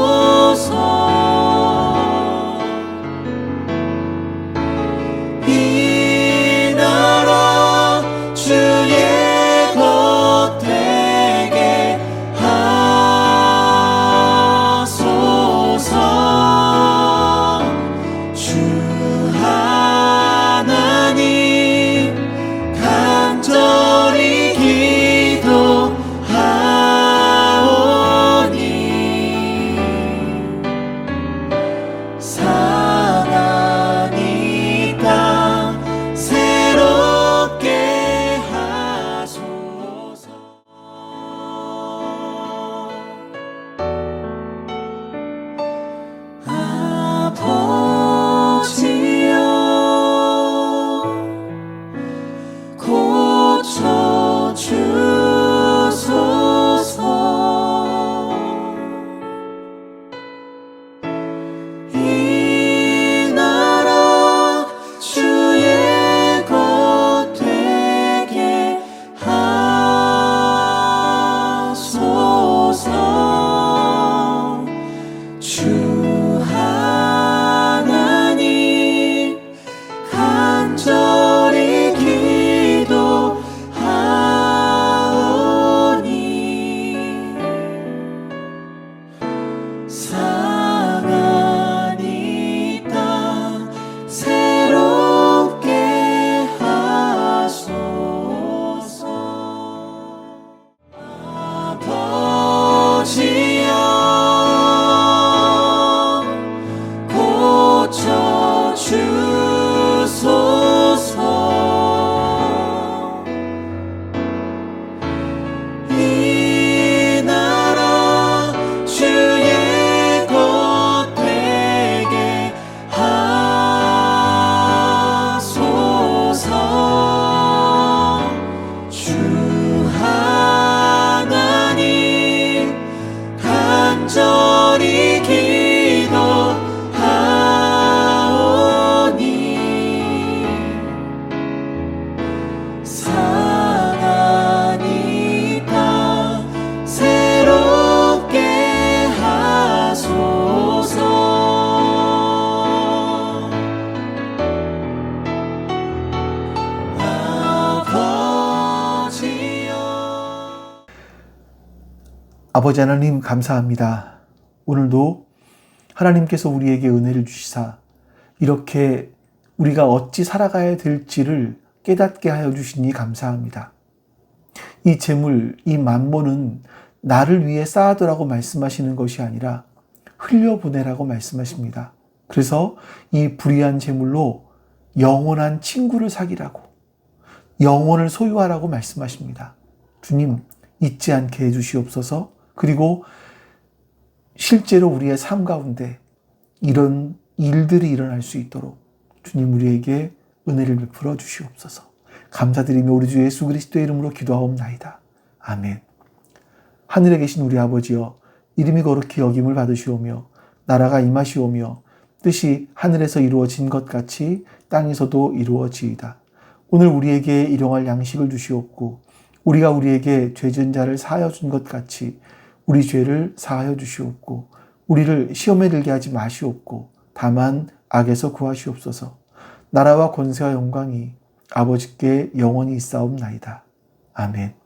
이 나라 주의 것 되게 하소서. 주 하나님 간절히 기도하오니 사랑 이 땅 새롭게 하소서. 아버지여 고쳐 주소서. 이 나라 주의 것 되게 하소서. 주 하나님 간절히 기도하오니 상한 이 땅 새롭게 하소서. 아버지여 고쳐 주소서. 이 나라 주의 것 되게 하소서. 주 하나님 간절히 기도하오니 상한 이 땅 새롭게 하소서. 아버지여. 아버지 하나님 감사합니다. 오늘도 하나님께서 우리에게 은혜를 주시사 이렇게 우리가 어찌 살아가야 될지를 깨닫게 하여 주시니 감사합니다. 이 재물, 이 만몬은 나를 위해 쌓아두라고 말씀하시는 것이 아니라 흘려보내라고 말씀하십니다. 그래서 이 불의한 재물로 영원한 친구를 사귀라고, 영혼을 소유하라고 말씀하십니다. 주님, 잊지 않게 해주시옵소서. 그리고 실제로 우리의 삶 가운데 이런 일들이 일어날 수 있도록 주님 우리에게 은혜를 베풀어 주시옵소서. 감사드리며 우리 주 예수 그리스도의 이름으로 기도하옵나이다. 아멘. 하늘에 계신 우리 아버지여, 이름이 거룩히 여김을 받으시오며 나라가 임하시오며 뜻이 하늘에서 이루어진 것 같이 땅에서도 이루어지이다. 오늘 우리에게 일용할 양식을 주시옵고 우리가 우리에게 죄 지은 자를 사하여 준 것 같이 우리 죄를 사하여 주시옵고 우리를 시험에 들게 하지 마시옵고 다만 악에서 구하시옵소서. 나라와 권세와 영광이 아버지께 영원히 있사옵나이다. 아멘.